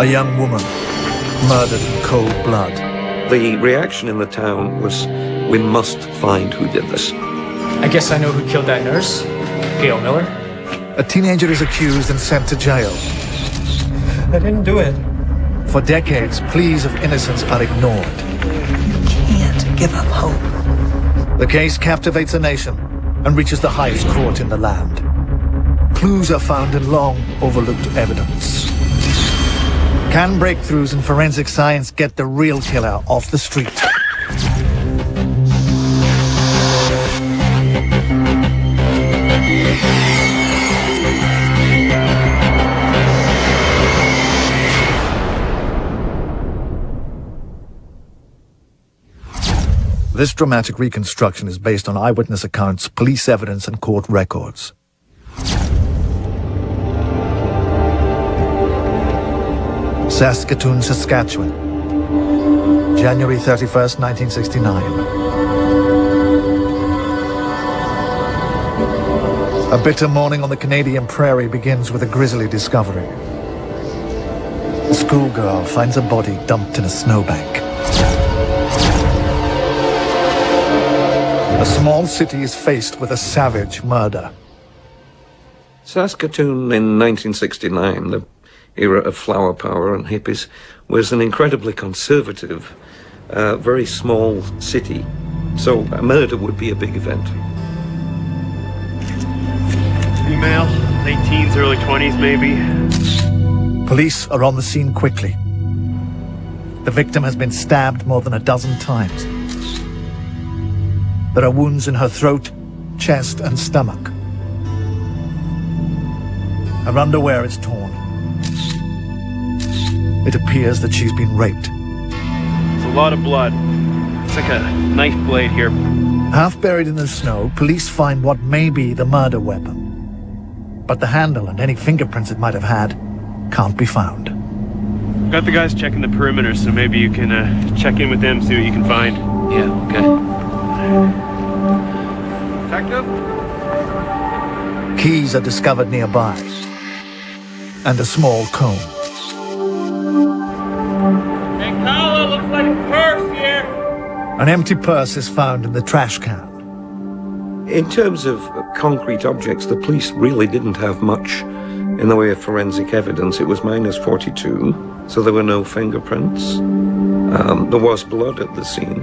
A young woman murdered in cold blood. The reaction in the town was, we must find who did this. I guess I know who killed that nurse, Gail Miller. A teenager is accused and sent to jail. I didn't do it. For decades, pleas of innocence are ignored. Can't give up hope. The case captivates a nation and reaches the highest court in the land. Clues are found in long overlooked evidence. Can breakthroughs in forensic science get the real killer off the street? This dramatic reconstruction is based on eyewitness accounts, police evidence, and court records. Saskatoon, Saskatchewan, January 31st, 1969. A bitter morning on the Canadian prairie begins with a grisly discovery. A schoolgirl finds a body dumped in a snowbank. A small city is faced with a savage murder. Saskatoon in 1969, the era of flower power and hippies, was an incredibly conservative, very small city. So a murder would be a big event. Female, late teens, early 20s maybe. Police are on the scene quickly. The victim has been stabbed more than a dozen times. There are wounds in her throat, chest, and stomach. Her underwear is torn. It appears that she's been raped. There's a lot of blood. It's like a knife blade here. Half buried in the snow, police find what may be the murder weapon. But the handle and any fingerprints it might have had can't be found. Got the guys checking the perimeter, so maybe you can check in with them, see what you can find. Yeah, okay. Detective? Keys are discovered nearby. And a small comb. Hey, Carla, looks like a purse here. An empty purse is found in the trash can. In terms of concrete objects, the police really didn't have much in the way of forensic evidence. It was minus 42, so there were no fingerprints. There was blood at the scene,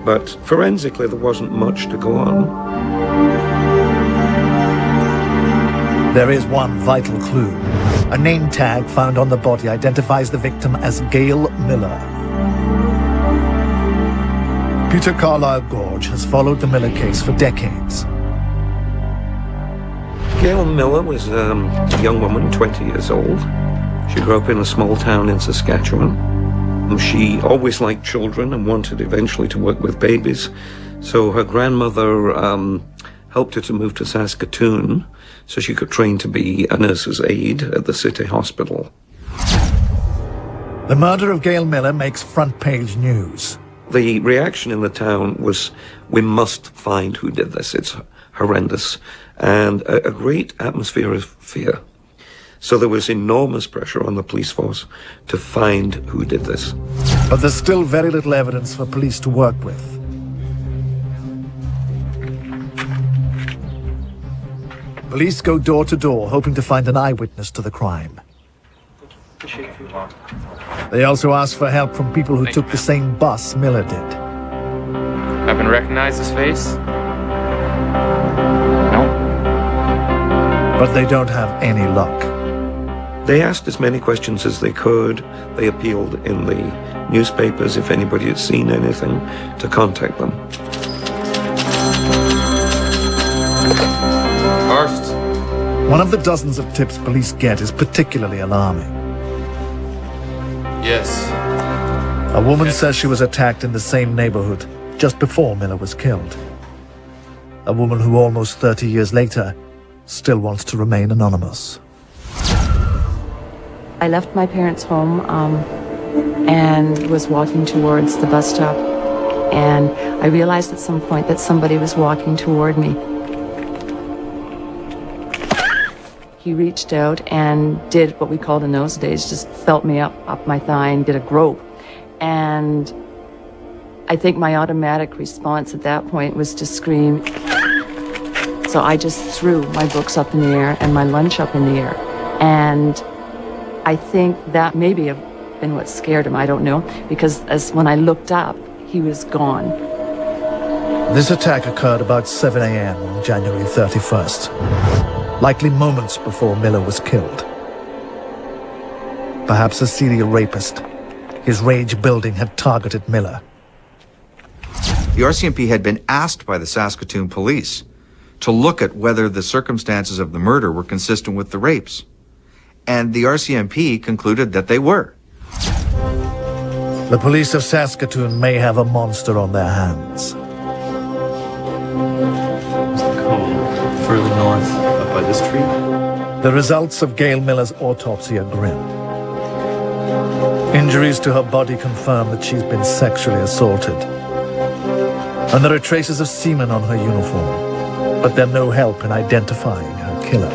but forensically there wasn't much to go on. There is one vital clue. A name tag found on the body identifies the victim as Gail Miller. Peter Carlisle Gorge has followed the Miller case for decades. Gail Miller was a young woman, 20 years old. She grew up in a small town in Saskatchewan. She always liked children and wanted eventually to work with babies. So her grandmother helped her to move to Saskatoon so she could train to be a nurse's aide at the city hospital. The murder of Gail Miller makes front-page news. The reaction in the town was, we must find who did this. It's horrendous. And a great atmosphere of fear. So there was enormous pressure on the police force to find who did this. But there's still very little evidence for police to work with. Police go door to door, hoping to find an eyewitness to the crime. They also ask for help from people who took the same bus Miller did. Happen to recognize his face? No. But they don't have any luck. They asked as many questions as they could. They appealed in the newspapers, if anybody had seen anything, to contact them. First. One of the dozens of tips police get is particularly alarming. Yes. A woman says she was attacked in the same neighborhood just before Miller was killed. A woman who almost 30 years later still wants to remain anonymous. I left my parents' home and was walking towards the bus stop, and I realized at some point that somebody was walking toward me. He he reached out and did what we called in those days, just felt me up my thigh and did a grope. And I think my automatic response at that point was to scream. So I just threw my books up in the air and my lunch up in the air. And I think that maybe have been what scared him, I don't know, because when I looked up, he was gone. This attack occurred about 7 a.m. on January 31st, likely moments before Miller was killed. Perhaps a serial rapist. His rage building had targeted Miller. The RCMP had been asked by the Saskatoon police to look at whether the circumstances of the murder were consistent with the rapes. And the RCMP concluded that they were. The police of Saskatoon may have a monster on their hands. There's the cone further north up by this tree. The results of Gail Miller's autopsy are grim. Injuries to her body confirm that she's been sexually assaulted. And there are traces of semen on her uniform, but they're no help in identifying her killer.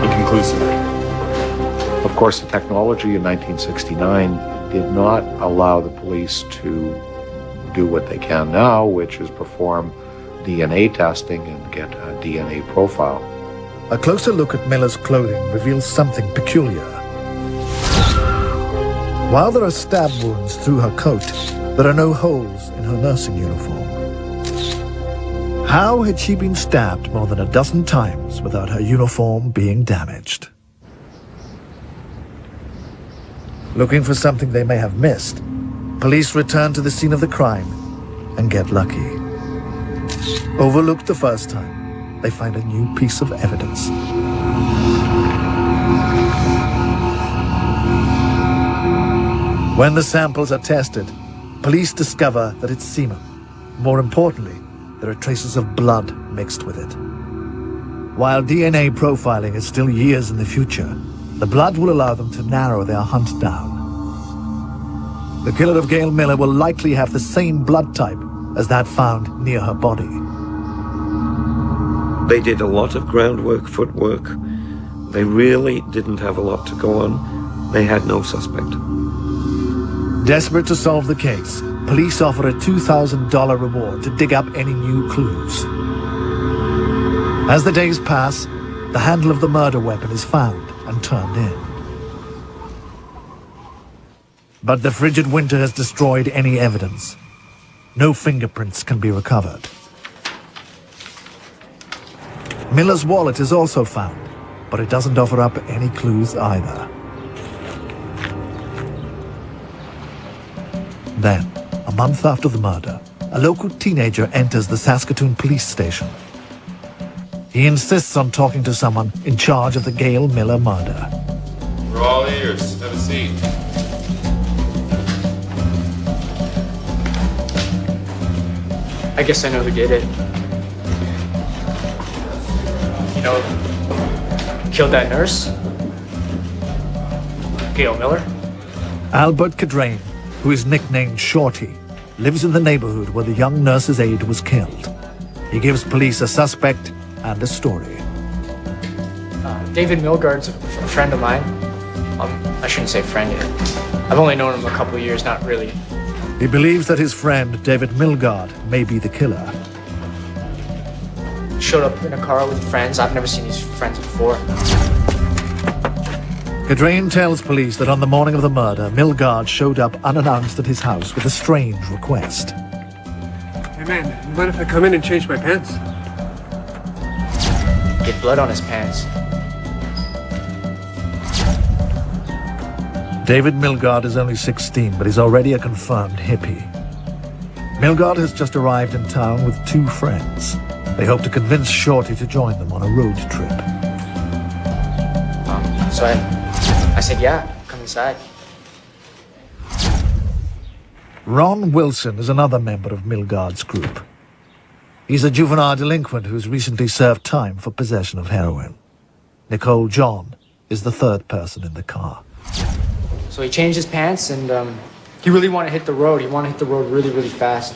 Inconclusive. Of course, the technology in 1969 did not allow the police to do what they can now, which is perform DNA testing and get a DNA profile. A closer look at Miller's clothing reveals something peculiar. While there are stab wounds through her coat, there are no holes in her nursing uniform. How had she been stabbed more than a dozen times without her uniform being damaged? Looking for something they may have missed, police return to the scene of the crime and get lucky. Overlooked the first time, they find a new piece of evidence. When the samples are tested, police discover that it's semen. More importantly, there are traces of blood mixed with it. While DNA profiling is still years in the future, the blood will allow them to narrow their hunt down. The killer of Gail Miller will likely have the same blood type as that found near her body. They did a lot of groundwork, footwork. They really didn't have a lot to go on. They had no suspect. Desperate to solve the case, police offer a $2,000 reward to dig up any new clues. As the days pass, the handle of the murder weapon is found and turned in. But the frigid winter has destroyed any evidence. No fingerprints can be recovered. Miller's wallet is also found, but it doesn't offer up any clues either. Then, a month after the murder, a local teenager enters the Saskatoon police station. He insists on talking to someone in charge of the Gail Miller murder. We're all ears. Have a seat. I guess I know who did it. You know, who killed that nurse? Gail Miller? Albert Cadrain, who is nicknamed Shorty, lives in the neighborhood where the young nurse's aide was killed. He gives police a suspect and a story. David Milgard's a friend of mine. I shouldn't say friend here. I've only known him a couple of years, not really. He believes that his friend, David Milgard, may be the killer. Showed up in a car with friends. I've never seen these friends before. Cadrain tells police that on the morning of the murder, Milgard showed up unannounced at his house with a strange request. Hey man, you mind if I come in and change my pants? Get blood on his pants. David Milgard is only 16, but he's already a confirmed hippie. Milgard has just arrived in town with two friends. They hope to convince Shorty to join them on a road trip. So I said, yeah, come inside. Ron Wilson is another member of Milgard's group. He's a juvenile delinquent who's recently served time for possession of heroin. Nicole John is the third person in the car. So he changed his pants and he really wanted to hit the road. He wanted to hit the road really, really fast.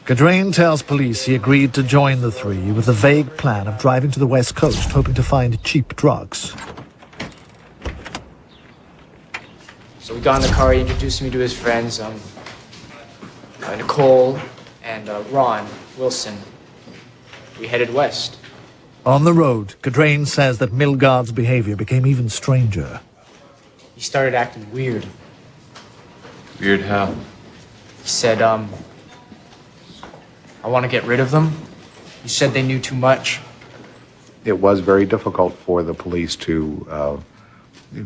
Cadrain tells police he agreed to join the three with the vague plan of driving to the West Coast, hoping to find cheap drugs. So we got in the car, he introduced me to his friends, Nicole and Ron Wilson. We headed west. On the road, Cadrain says that Milgaard's behavior became even stranger. He started acting weird. Weird how? He said, I want to get rid of them. He said they knew too much. It was very difficult for the police to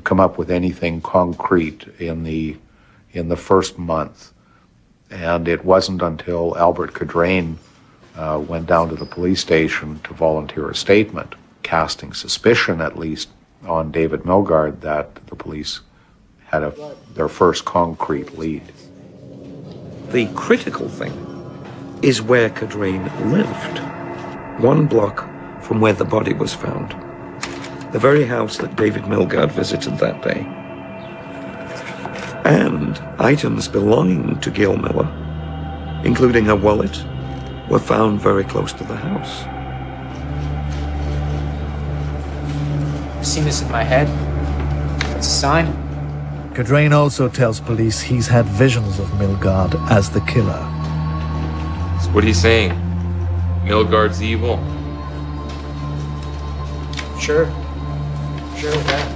come up with anything concrete in the first month. And it wasn't until Albert Cadrain went down to the police station to volunteer a statement, casting suspicion at least on David Milgaard, that the police had their first concrete lead. The critical thing is where Cadrain lived, 1 block from where the body was found. The very house that David Milgaard visited that day. And items belonging to Gail Miller, including a wallet, were found very close to the house. I've seen this in my head. That's a sign. Cadrain also tells police he's had visions of Milgaard as the killer. So what are you saying? Milgaard's evil? Sure with that.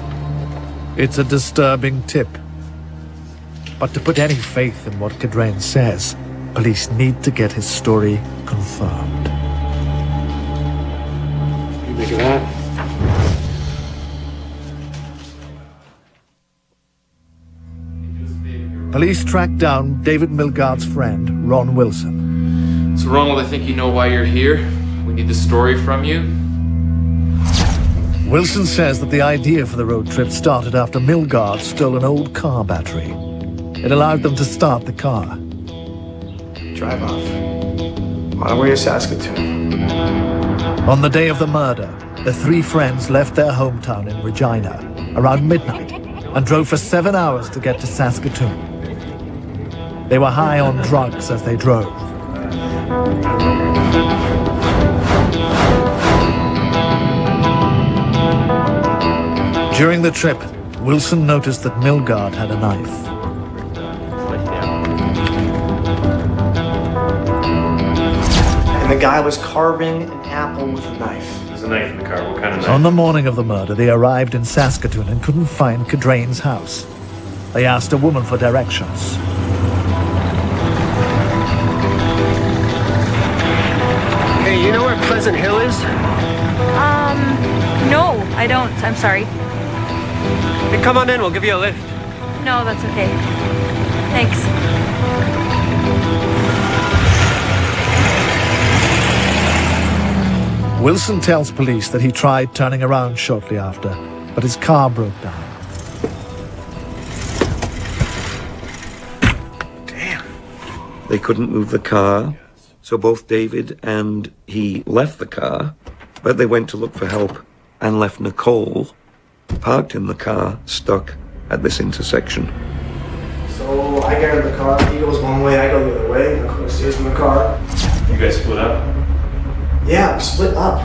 It's a disturbing tip. But to put any faith in what Cadrain says, police need to get his story confirmed. What do you make of that? Police track down David Milgaard's friend, Ron Wilson. So Ronald, I think you know why you're here. We need the story from you. Wilson says that the idea for the road trip started after Milgaard stole an old car battery. It allowed them to start the car. Drive off. On our way to Saskatoon. On the day of the murder, the 3 friends left their hometown in Regina around midnight and drove for 7 hours to get to Saskatoon. They were high on drugs as they drove. During the trip, Wilson noticed that Milgaard had a knife. And the guy was carving an apple with a knife. There's a knife in the car. What kind of knife? On the morning of the murder, they arrived in Saskatoon and couldn't find Cadrain's house. They asked a woman for directions. Hey, you know where Pleasant Hill is? No, I don't. I'm sorry. Hey, come on in, we'll give you a lift. No, that's okay. Thanks. Wilson tells police that he tried turning around shortly after, but his car broke down. Damn. They couldn't move the car, so both David and he left the car, but they went to look for help and left Nicole parked in the car, stuck at this intersection. So I get in the car, he goes one way, I go the other way, and of course stays in the car. You guys split up? Yeah, we split up.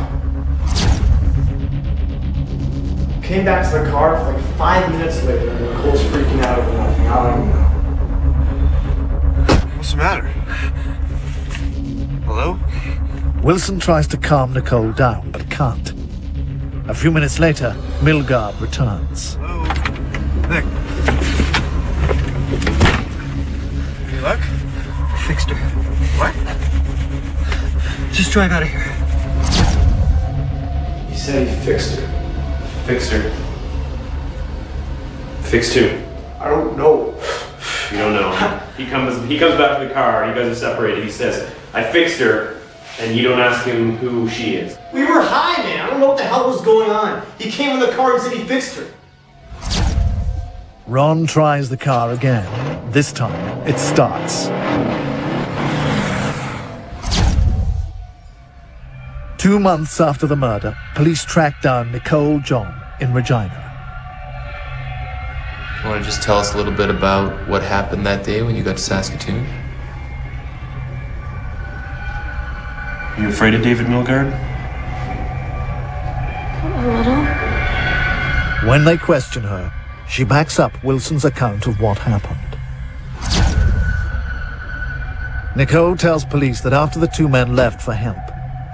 Came back to the car for like 5 minutes later, and Nicole's freaking out over nothing. I don't even know. What's the matter? Hello? Wilson tries to calm Nicole down, but can't. A few minutes later, Milgaard returns. Hello? Nick. Any luck? Fixed her. What? Just drive out of here. He said he fixed her. Fixed her. Fixed who? I don't know. You don't know. He comes back to the car, you guys are separated, he says, I fixed her, and you don't ask him who she is. We were high, man. I don't know what the hell was going on. He came in the car and said he fixed her. Ron tries the car again. This time, it starts. 2 months after the murder, police track down Nicole John in Regina. You want to just tell us a little bit about what happened that day when you got to Saskatoon? Are you afraid of David Milgaard? A little. When they question her, she backs up Wilson's account of what happened. Nicole tells police that after the two men left for hemp,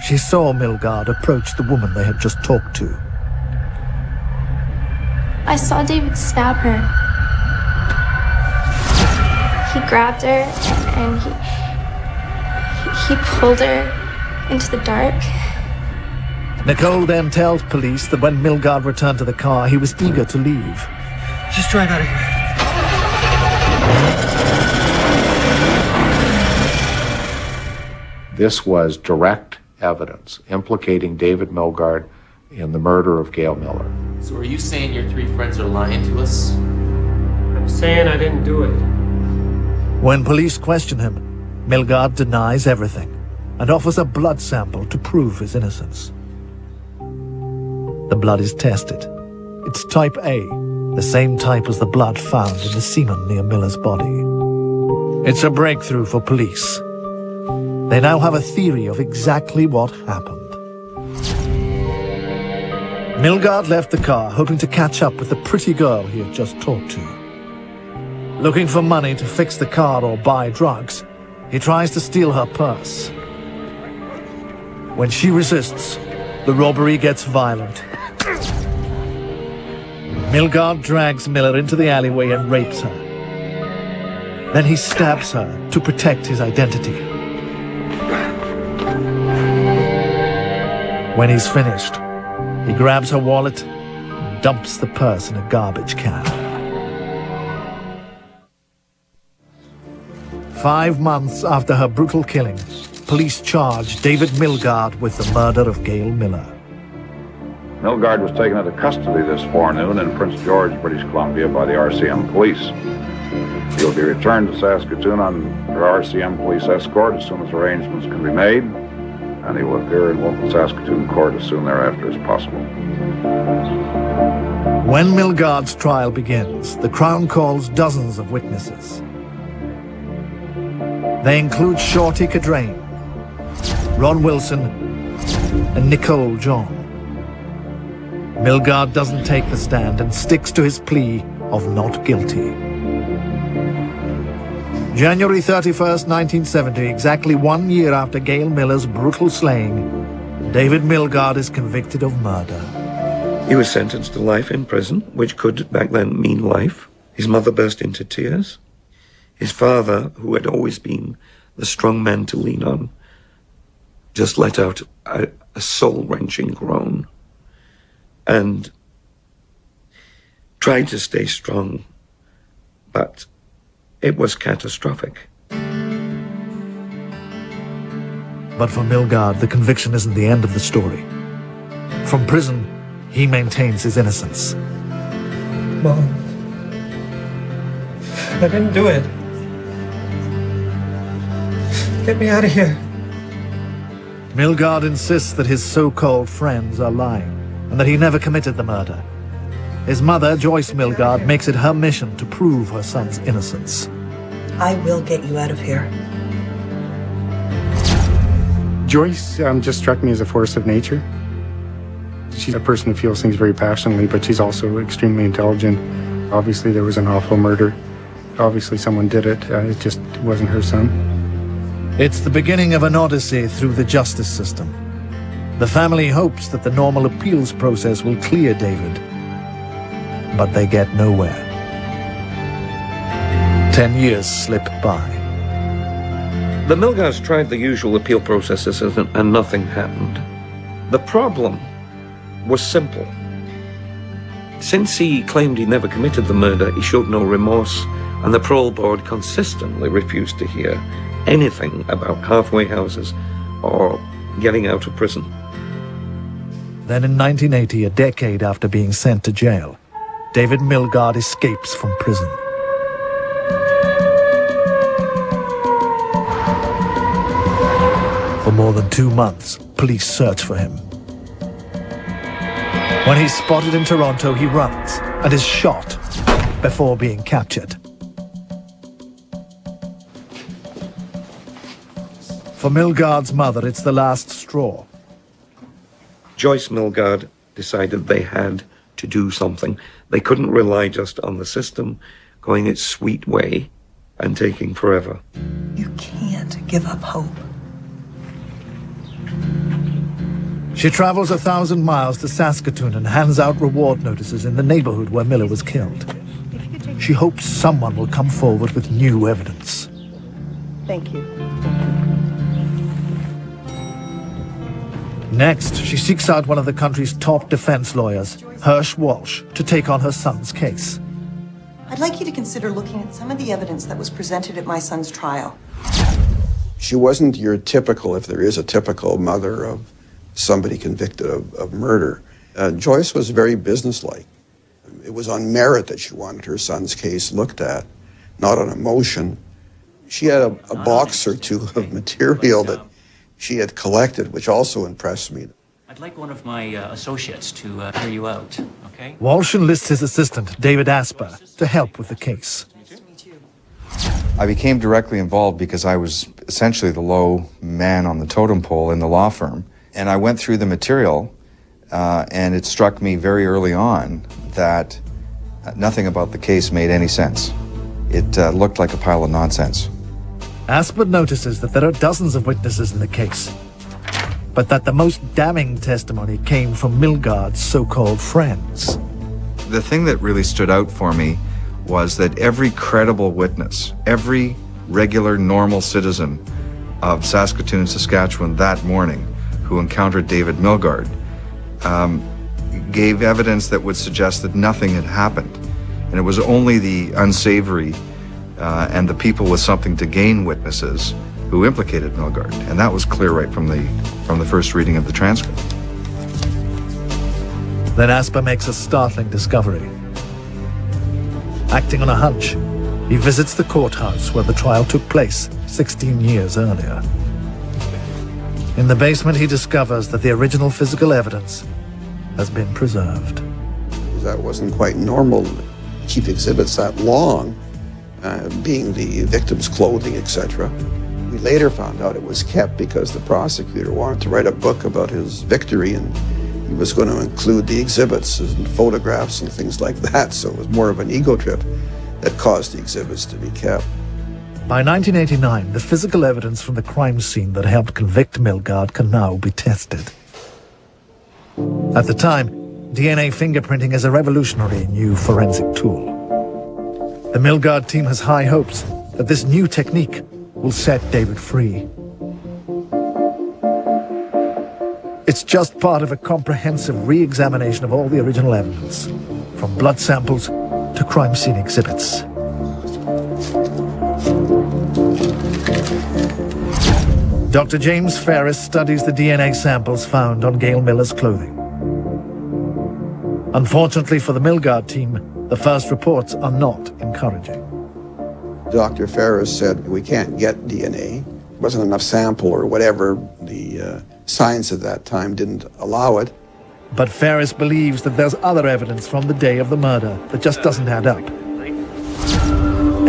she saw Milgaard approach the woman they had just talked to. I saw David stab her. He grabbed her and he pulled her into the dark. Nicole then tells police that when Milgaard returned to the car, he was eager to leave. Just drive out of here. This was direct evidence implicating David Milgaard in the murder of Gail Miller. So are you saying your three friends are lying to us? I'm saying I didn't do it. When police question him, Milgaard denies everything and offers a blood sample to prove his innocence. The blood is tested. It's type A, the same type as the blood found in the semen near Miller's body. It's a breakthrough for police. They now have a theory of exactly what happened. Milgaard left the car hoping to catch up with the pretty girl he had just talked to. Looking for money to fix the car or buy drugs, he tries to steal her purse. When she resists, the robbery gets violent. Milgaard drags Miller into the alleyway and rapes her. Then he stabs her to protect his identity. When he's finished, he grabs her wallet and dumps the purse in a garbage can. 5 months after her brutal killing, police charge David Milgaard with the murder of Gail Miller. Milgaard was taken into custody this forenoon in Prince George, British Columbia by the RCM police. He will be returned to Saskatoon under RCM police escort as soon as arrangements can be made, and he will appear in local Saskatoon court as soon thereafter as possible. When Milgaard's trial begins, the Crown calls dozens of witnesses. They include Shorty Cadrain, Ron Wilson, and Nicole John. Milgaard doesn't take the stand and sticks to his plea of not guilty. January 31st, 1970, exactly 1 year after Gail Miller's brutal slaying, David Milgaard is convicted of murder. He was sentenced to life in prison, which could back then mean life. His mother burst into tears. His father, who had always been the strong man to lean on, just let out a soul-wrenching groan and tried to stay strong, but it was catastrophic. But for Milgaard, the conviction isn't the end of the story. From prison, he maintains his innocence. Mom, I didn't do it. Get me out of here. Milgaard insists that his so-called friends are lying and that he never committed the murder. His mother, Joyce Milgaard, makes it her mission to prove her son's innocence. I will get you out of here. Joyce just struck me as a force of nature. She's a person who feels things very passionately, but she's also extremely intelligent. Obviously, there was an awful murder. Obviously, someone did it. It just wasn't her son. It's the beginning of an odyssey through the justice system. The family hopes that the normal appeals process will clear David, but they get nowhere. 10 years slip by. The Milgaards tried the usual appeal processes and nothing happened. The problem was simple. Since he claimed he never committed the murder, he showed no remorse, and the parole board consistently refused to hear anything about halfway houses or getting out of prison. Then in 1980, a decade after being sent to jail, David Milgaard escapes from prison. For more than 2 months, police search for him. When he's spotted in Toronto, he runs and is shot before being captured. For Milgaard's mother, it's the last straw. Joyce Milgaard decided they had to do something. They couldn't rely just on the system going its sweet way and taking forever. You can't give up hope. She travels 1,000 miles to Saskatoon and hands out reward notices in the neighborhood where Miller was killed. She hopes someone will come forward with new evidence. Thank you. Next, she seeks out one of the country's top defense lawyers, Hirsch Walsh, to take on her son's case. I'd like you to consider looking at some of the evidence that was presented at my son's trial. She wasn't your typical, if there is a typical mother of somebody convicted of murder. Joyce was very businesslike. It was on merit that she wanted her son's case looked at, not on emotion. She had a box or two of material that she had collected, which also impressed me. I'd like one of my associates to hear you out, okay? Walsh enlists his assistant, David Asper, to help with the case. I became directly involved because I was essentially the low man on the totem pole in the law firm. And I went through the material, and it struck me very early on that nothing about the case made any sense. It looked like a pile of nonsense. Asper notices that there are dozens of witnesses in the case, but that the most damning testimony came from Milgaard's so-called friends. The thing that really stood out for me was that every credible witness, every regular, normal citizen of Saskatoon, Saskatchewan that morning who encountered David Milgaard gave evidence that would suggest that nothing had happened. And it was only the unsavory and the people with something to gain witnesses who implicated Milgaard. And that was clear right from the first reading of the transcript. Then Asper makes a startling discovery. Acting on a hunch, he visits the courthouse where the trial took place 16 years earlier. In the basement, he discovers that the original physical evidence has been preserved. That wasn't quite normal to keep exhibits that long, being the victim's clothing, etc. We later found out it was kept because the prosecutor wanted to write a book about his victory, and he was going to include the exhibits and photographs and things like that, so it was more of an ego trip that caused the exhibits to be kept. By 1989, the physical evidence from the crime scene that helped convict Milgaard can now be tested. At the time, DNA fingerprinting is a revolutionary new forensic tool. The Milgaard team has high hopes that this new technique will set David free. It's just part of a comprehensive re-examination of all the original evidence, from blood samples to crime scene exhibits. Dr. James Ferris studies the DNA samples found on Gail Miller's clothing. Unfortunately for the Milgaard team, the first reports are not encouraging. Dr. Ferris said, we can't get DNA. There wasn't enough sample or whatever. The science at that time didn't allow it. But Ferris believes that there's other evidence from the day of the murder that just doesn't add up.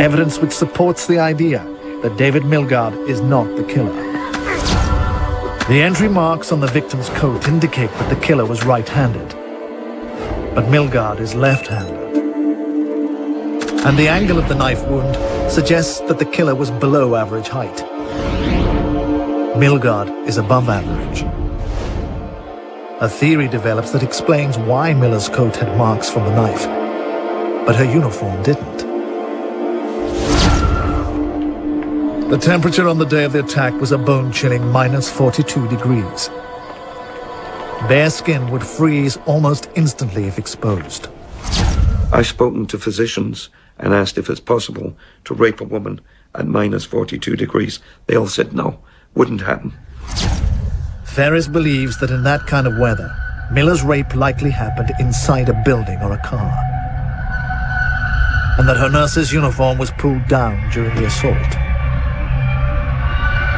Evidence which supports the idea that David Milgaard is not the killer. The entry marks on the victim's coat indicate that the killer was right-handed, but Milgaard is left-handed. And the angle of the knife wound suggests that the killer was below average height. Milgaard is above average. A theory develops that explains why Miller's coat had marks from the knife, but her uniform didn't. The temperature on the day of the attack was a bone-chilling -42 degrees. Bare skin would freeze almost instantly if exposed. I've spoken to physicians and asked if it's possible to rape a woman at -42 degrees. They all said no, wouldn't happen. Ferris believes that in that kind of weather, Miller's rape likely happened inside a building or a car, and that her nurse's uniform was pulled down during the assault.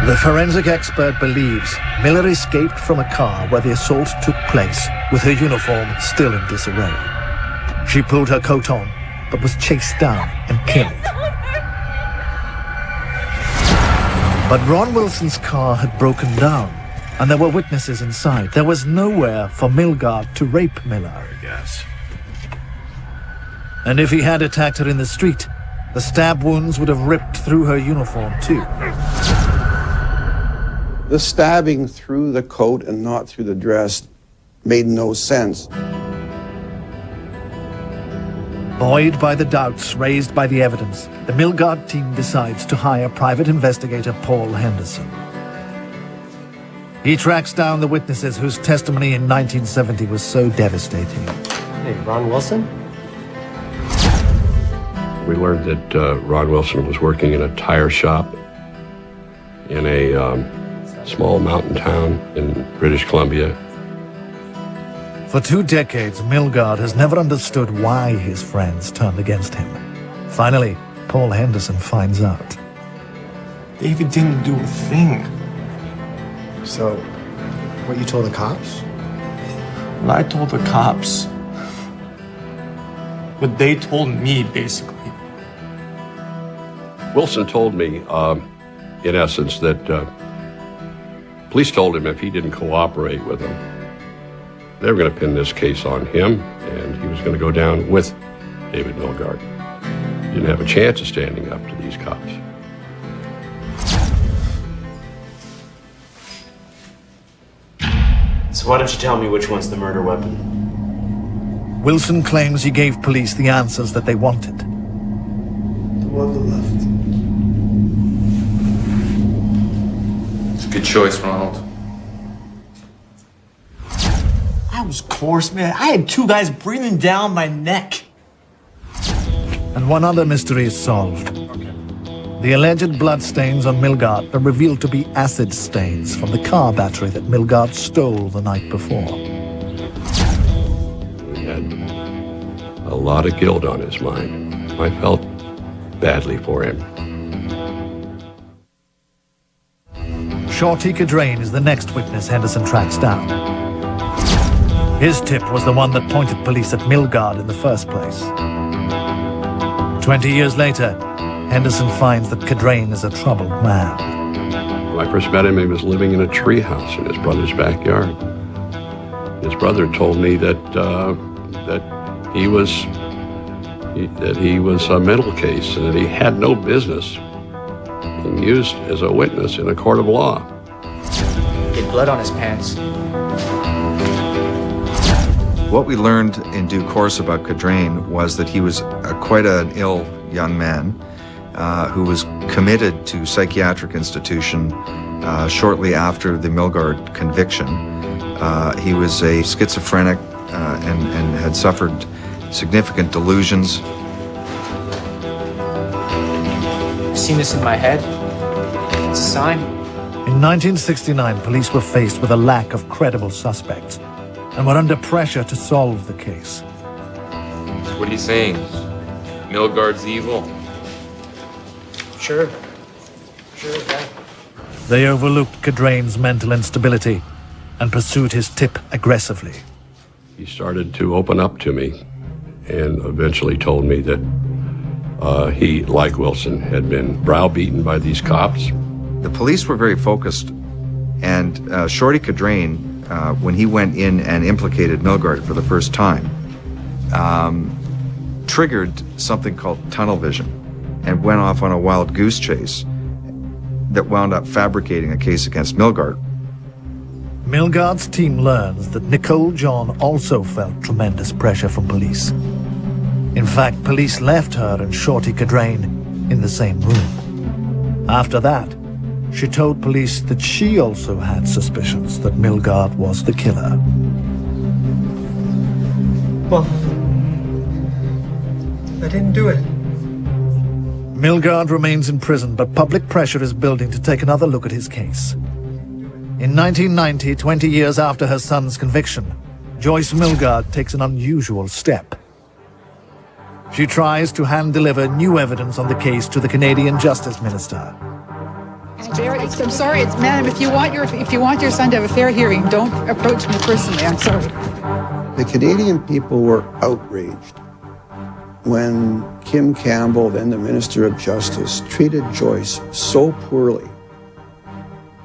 The forensic expert believes Miller escaped from a car where the assault took place with her uniform still in disarray. She pulled her coat on, but was chased down and killed. But Ron Wilson's car had broken down, and there were witnesses inside. There was nowhere for Milgaard to rape Miller. I guess. And if he had attacked her in the street, the stab wounds would have ripped through her uniform too. The stabbing through the coat and not through the dress made no sense. Buoyed by the doubts raised by the evidence, the Milgaard team decides to hire private investigator Paul Henderson. He tracks down the witnesses whose testimony in 1970 was so devastating. Hey, Ron Wilson? We learned that Ron Wilson was working in a tire shop in a small mountain town in British Columbia. For 2 decades, Milgaard has never understood why his friends turned against him. Finally, Paul Henderson finds out. David didn't do a thing. So, what you told the cops? Well, I told the cops what they told me, basically. Wilson told me, in essence, that police told him if he didn't cooperate with them, they were going to pin this case on him, and he was going to go down with David Milgaard. He didn't have a chance of standing up to these cops. So why don't you tell me which one's the murder weapon? Wilson claims he gave police the answers that they wanted. The one on the left. It's a good choice, Ronald. That was coarse, man. I had 2 guys breathing down my neck. And one other mystery is solved. The alleged bloodstains on Milgaard are revealed to be acid stains from the car battery that Milgaard stole the night before. He had a lot of guilt on his mind. I felt badly for him. Shorty Cadrain is the next witness Henderson tracks down. His tip was the one that pointed police at Milgaard in the first place. 20 years later, Henderson finds that Cadrain is a troubled man. When I first met him, he was living in a treehouse in his brother's backyard. His brother told me that he was a mental case and that he had no business being used as a witness in a court of law. He had blood on his pants. What we learned in due course about Cadrain was that he was quite an ill young man who was committed to psychiatric institution shortly after the Milgaard conviction. He was a schizophrenic and had suffered significant delusions. I've seen this in my head. It's a sign. In 1969, police were faced with a lack of credible suspects and were under pressure to solve the case. So what are you saying? Milgaard's evil? Sure, yeah. They overlooked Cadrain's mental instability and pursued his tip aggressively. He started to open up to me and eventually told me that he, like Wilson, had been browbeaten by these cops. The police were very focused, and Shorty Cadrain, when he went in and implicated Milgaard for the first time, triggered something called tunnel vision and went off on a wild goose chase that wound up fabricating a case against Milgaard. Milgaard's team learns that Nicole John also felt tremendous pressure from police. In fact, police left her and Shorty Cadrain in the same room. After that, she told police that she also had suspicions that Milgaard was the killer. Well, I didn't do it. Milgaard remains in prison, but public pressure is building to take another look at his case. In 1990, 20 years after her son's conviction, Joyce Milgaard takes an unusual step. She tries to hand-deliver new evidence on the case to the Canadian Justice Minister. I'm sorry, ma'am, if you want your son to have a fair hearing, don't approach me personally. I'm sorry. The Canadian people were outraged when Kim Campbell, then the Minister of Justice, treated Joyce so poorly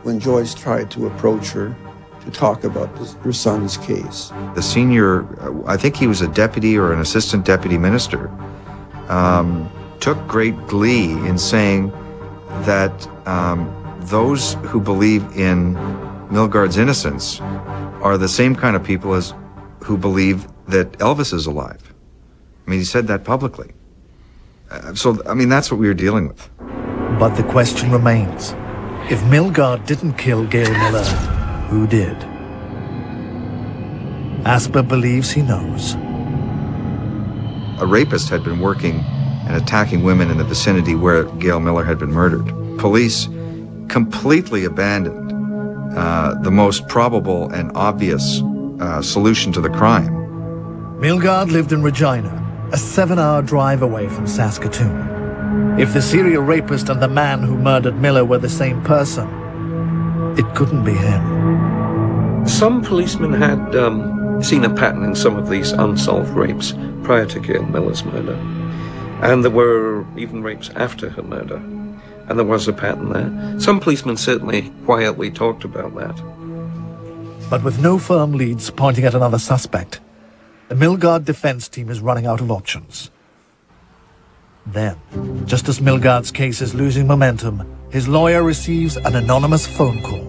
when Joyce tried to approach her to talk about her son's case. The senior, I think he was a deputy or an assistant deputy minister, took great glee in saying that those who believe in Milgaard's innocence are the same kind of people as who believe that Elvis is alive. I mean, he said that publicly. So, I mean, that's what we were dealing with. But the question remains, if Milgaard didn't kill Gail Miller, who did? Asper believes he knows. A rapist had been working and attacking women in the vicinity where Gail Miller had been murdered. Police completely abandoned the most probable and obvious solution to the crime. Milgaard lived in Regina, a 7-hour drive away from Saskatoon. If the serial rapist and the man who murdered Miller were the same person, it couldn't be him. Some policemen had seen a pattern in some of these unsolved rapes prior to Gail Miller's murder. And there were even rapes after her murder. And there was a pattern there. Some policemen certainly quietly talked about that. But with no firm leads pointing at another suspect, the Milgaard defense team is running out of options. Then, just as Milgaard's case is losing momentum, his lawyer receives an anonymous phone call.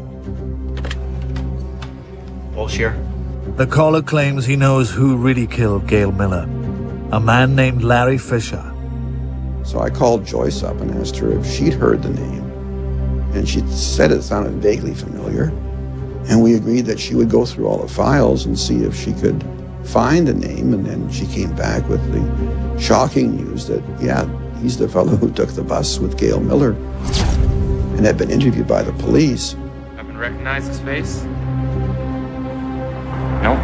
Bullshit. The caller claims he knows who really killed Gail Miller, a man named Larry Fisher. So I called Joyce up and asked her if she'd heard the name. And she said it sounded vaguely familiar. And we agreed that she would go through all the files and see if she could find the name. And then she came back with the shocking news that, yeah, he's the fellow who took the bus with Gail Miller and had been interviewed by the police. Haven't recognized his face? No.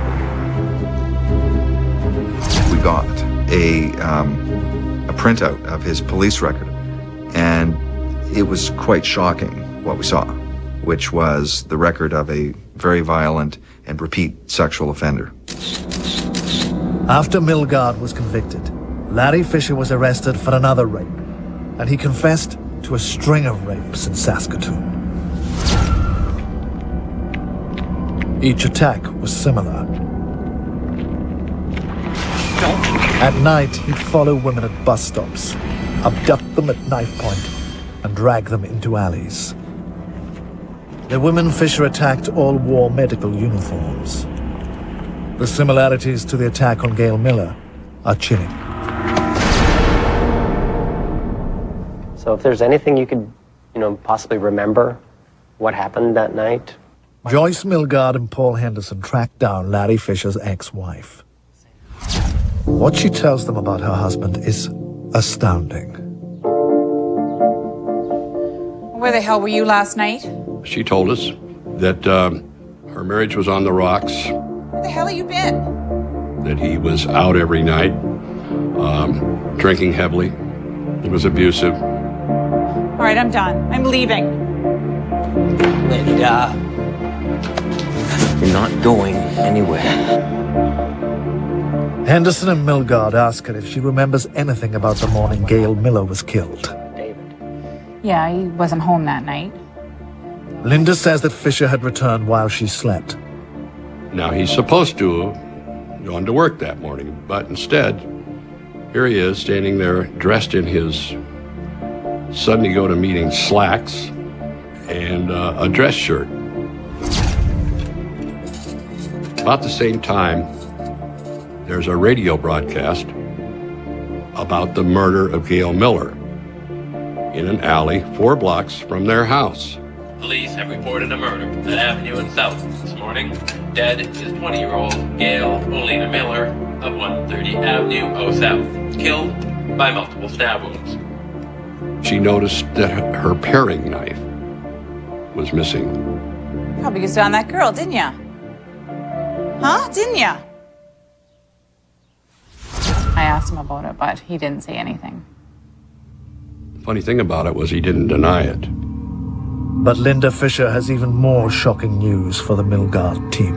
We got a printout of his police record, and it was quite shocking what we saw, which was the record of a very violent and repeat sexual offender. After Milgaard was convicted, Larry Fisher was arrested for another rape, and he confessed to a string of rapes in Saskatoon. Each attack was similar. At night, he'd follow women at bus stops, abduct them at knife point, and drag them into alleys. The women Fisher attacked all wore medical uniforms. The similarities to the attack on Gail Miller are chilling. So if there's anything you could, possibly remember what happened that night? Joyce Milgaard and Paul Henderson tracked down Larry Fisher's ex-wife. What she tells them about her husband is astounding. Where the hell were you last night? She told us that her marriage was on the rocks, Where the hell have you been? that he was out every night, drinking heavily. He was abusive. All right, I'm done. I'm leaving. Linda, you're not going anywhere. Henderson and Milgaard ask her if she remembers anything about the morning Gail Miller was killed. Yeah, he wasn't home that night. Linda says that Fisher had returned while she slept. Now, he's supposed to have gone to work that morning, but instead, here he is standing there dressed in his Sunday go-to-meeting slacks and a dress shirt. About the same time, there's a radio broadcast about the murder of Gail Miller in an alley 4 blocks from their house. Police have reported a murder at Avenue and South this morning. Dead is 20-year-old Gail Olena Miller of 130 Avenue, O South, killed by multiple stab wounds. She noticed that her paring knife was missing. Probably just found that girl, didn't ya? Huh? Didn't ya? I asked him about it, but he didn't say anything. Funny thing about it was he didn't deny it. But Linda Fisher has even more shocking news for the Milgaard team.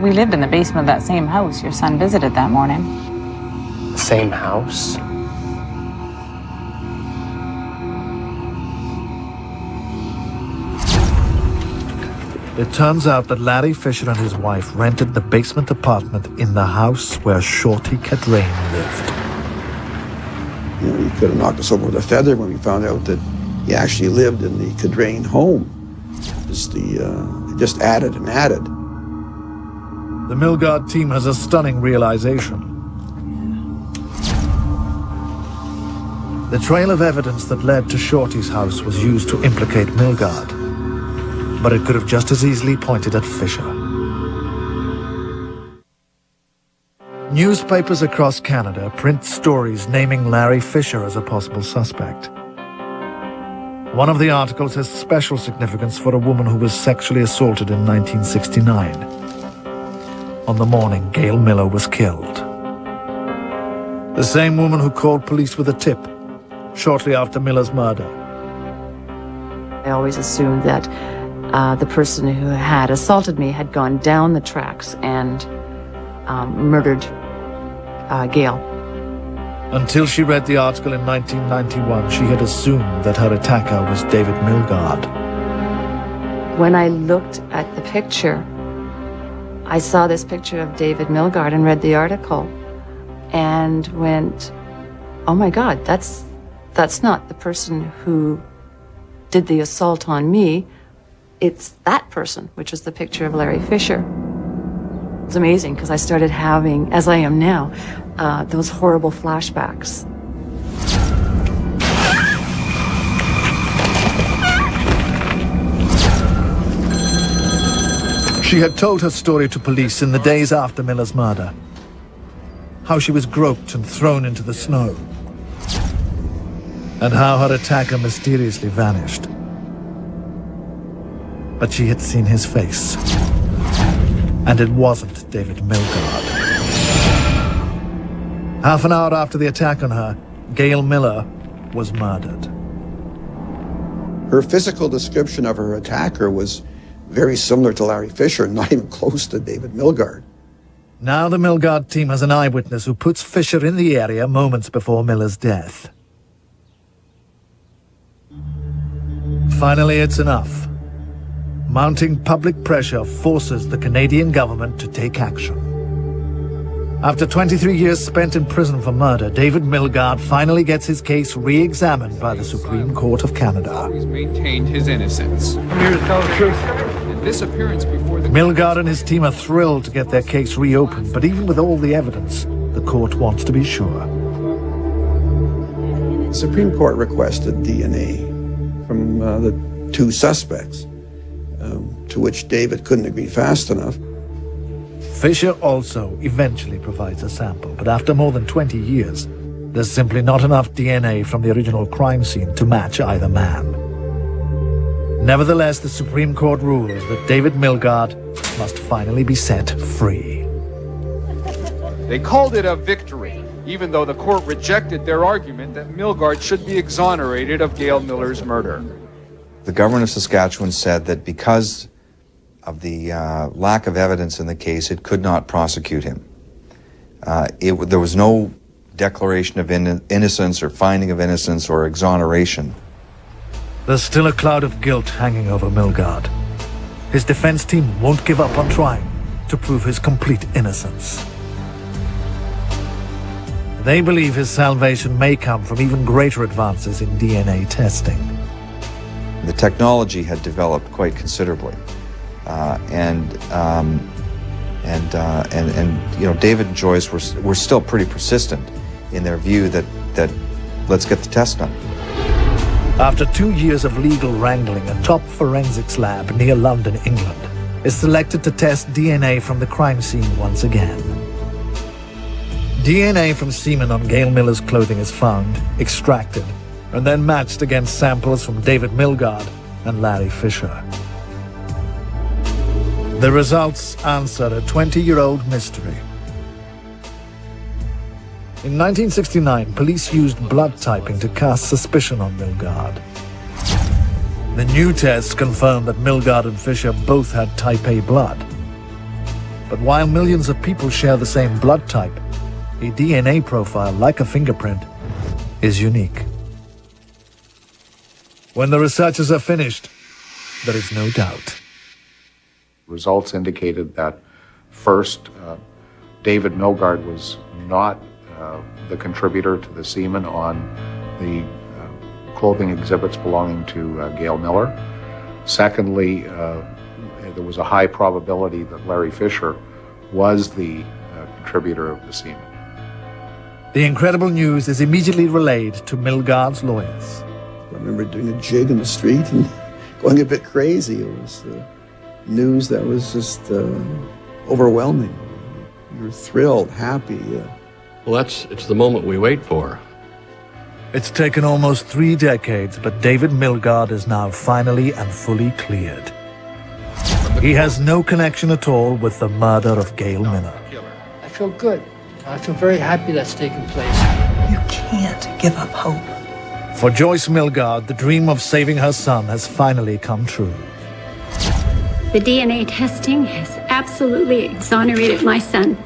We lived in the basement of that same house your son visited that morning. The same house? It turns out that Larry Fisher and his wife rented the basement apartment in the house where Shorty Cadrain lived. You know, he could have knocked us over with a feather when we found out that he actually lived in the Cadrain home. It just added and added. The Milgaard team has a stunning realization. The trail of evidence that led to Shorty's house was used to implicate Milgaard, but it could have just as easily pointed at Fisher. Newspapers across Canada print stories naming Larry Fisher as a possible suspect. One of the articles has special significance for a woman who was sexually assaulted in 1969. On the morning Gail Miller was killed. The same woman who called police with a tip shortly after Miller's murder. I always assumed that the person who had assaulted me had gone down the tracks and murdered Gail. Until she read the article in 1991, she had assumed that her attacker was David Milgaard. When I looked at the picture, I saw this picture of David Milgaard and read the article and went, oh my God, that's not the person who did the assault on me. It's that person, which was the picture of Larry Fisher. It was amazing because I started having, as I am now, those horrible flashbacks. She had told her story to police in the days after Miller's murder. How she was groped and thrown into the snow. And how her attacker mysteriously vanished. But she had seen his face. And it wasn't David Milgaard. Half an hour after the attack on her, Gail Miller was murdered. Her physical description of her attacker was very similar to Larry Fisher, not even close to David Milgaard. Now the Milgaard team has an eyewitness who puts Fisher in the area moments before Miller's death. Finally, it's enough. Mounting public pressure forces the Canadian government to take action. After 23 years spent in prison for murder, David Milgaard finally gets his case re-examined by the Supreme Court of Canada. He's maintained his innocence. I'm here to tell the truth. And this appearance before the Milgaard and his team are thrilled to get their case reopened, but even with all the evidence, the court wants to be sure. The Supreme Court requested DNA from the two suspects, to which David couldn't agree fast enough. Fisher also eventually provides a sample, but after more than 20 years, there's simply not enough DNA from the original crime scene to match either man. Nevertheless, the Supreme Court rules that David Milgaard must finally be set free. They called it a victory, even though the court rejected their argument that Milgaard should be exonerated of Gail Miller's murder. The government of Saskatchewan said that because of the lack of evidence in the case, it could not prosecute him. There was no declaration of innocence or finding of innocence or exoneration. There's still a cloud of guilt hanging over Milgaard. His defense team won't give up on trying to prove his complete innocence. They believe his salvation may come from even greater advances in DNA testing. The technology had developed quite considerably. David and Joyce were still pretty persistent in their view that let's get the test done. After 2 years of legal wrangling, a top forensics lab near London, England, is selected to test DNA from the crime scene once again. DNA from semen on Gail Miller's clothing is found, extracted, and then matched against samples from David Milgaard and Larry Fisher. The results answer a 20-year-old mystery. In 1969, police used blood typing to cast suspicion on Milgaard. The new tests confirmed that Milgaard and Fisher both had type A blood. But while millions of people share the same blood type, a DNA profile, like a fingerprint, is unique. When the researchers are finished, there is no doubt. Results indicated that first, David Milgaard was not the contributor to the semen on the clothing exhibits belonging to Gail Miller. Secondly, there was a high probability that Larry Fisher was the contributor of the semen. The incredible news is immediately relayed to Milgaard's lawyers. I remember doing a jig in the street and going a bit crazy. It was news that was just overwhelming. We were thrilled, happy. Well, it's the moment we wait for. It's taken almost 3 decades, but David Milgaard is now finally and fully cleared. He has no connection at all with the murder of Gail Miller. I feel good. I feel very happy that's taken place. You can't give up hope. For Joyce Milgaard, the dream of saving her son has finally come true. The DNA testing has absolutely exonerated my son.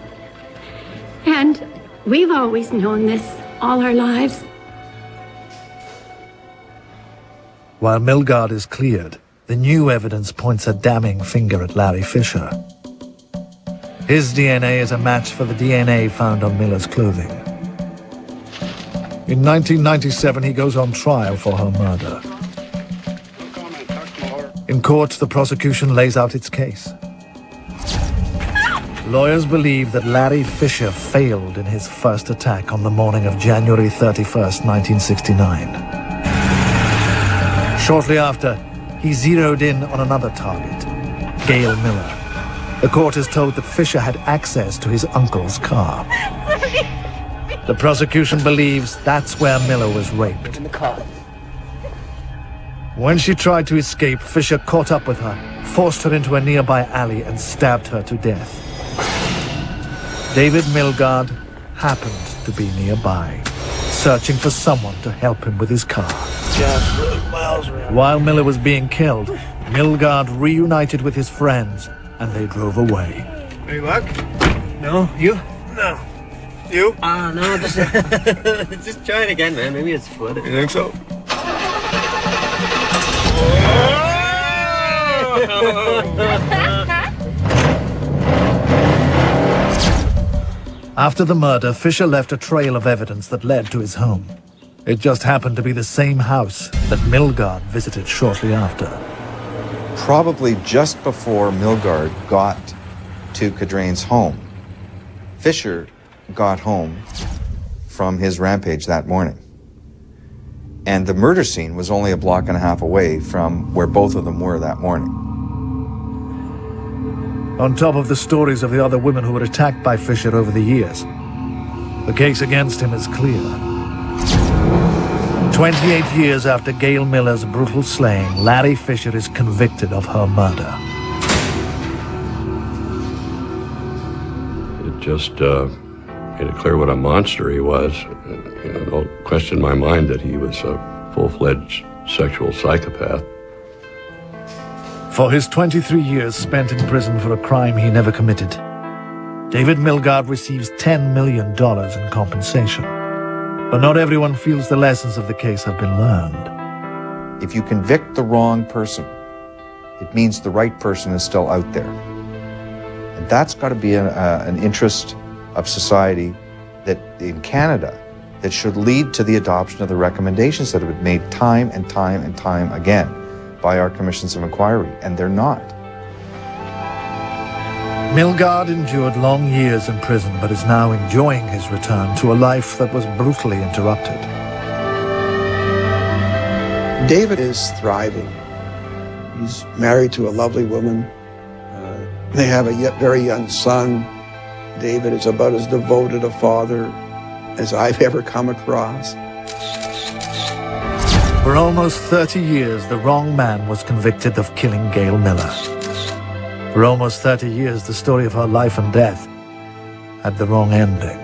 And we've always known this all our lives. While Milgaard is cleared, the new evidence points a damning finger at Larry Fisher. His DNA is a match for the DNA found on Miller's clothing. In 1997, he goes on trial for her murder. In court, the prosecution lays out its case. Lawyers believe that Larry Fisher failed in his first attack on the morning of January 31st, 1969. Shortly after, he zeroed in on another target, Gail Miller. The court is told that Fisher had access to his uncle's car. The prosecution believes that's where Miller was raped. In the car. When she tried to escape, Fisher caught up with her, forced her into a nearby alley, and stabbed her to death. David Milgaard happened to be nearby, searching for someone to help him with his car. While Miller was being killed, Milgaard reunited with his friends, and they drove away. Any luck? No. You? No. You? No, just try it again, man. Maybe it's foot. You think so? After the murder, Fisher left a trail of evidence that led to his home. It just happened to be the same house that Milgaard visited shortly after. Probably just before Milgaard got to Cadrain's home, Fisher got home from his rampage that morning. And the murder scene was only a block and a half away from where both of them were that morning. On top of the stories of the other women who were attacked by Fisher over the years, the case against him is clear. 28 years after Gail Miller's brutal slaying, Larry Fisher is convicted of her murder. It just made it clear what a monster he was. Don't question in my mind that he was a full-fledged sexual psychopath. For his 23 years spent in prison for a crime he never committed, David Milgaard receives $10 million in compensation. But not everyone feels the lessons of the case have been learned. If you convict the wrong person, it means the right person is still out there. And that's got to be an interest of society that in Canada that should lead to the adoption of the recommendations that have been made time and time and time again by our commissions of inquiry, and they're not. Milgaard endured long years in prison, but is now enjoying his return to a life that was brutally interrupted. David is thriving. He's married to a lovely woman. They have a very young son. David is about as devoted a father as I've ever come across. For almost 30 years, the wrong man was convicted of killing Gail Miller. For almost 30 years, the story of her life and death had the wrong ending.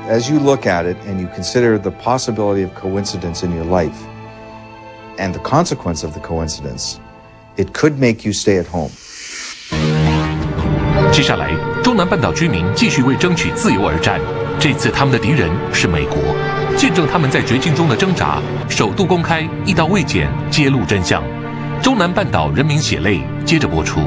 As you look at it and you consider the possibility of coincidence in your life and the consequence of the coincidence, it could make you stay at home. 接下来，中南半岛居民继续为争取自由而战。这次他们的敌人是美国，见证他们在绝境中的挣扎，首度公开一刀未剪，揭露真相。中南半岛人民血泪，接着播出。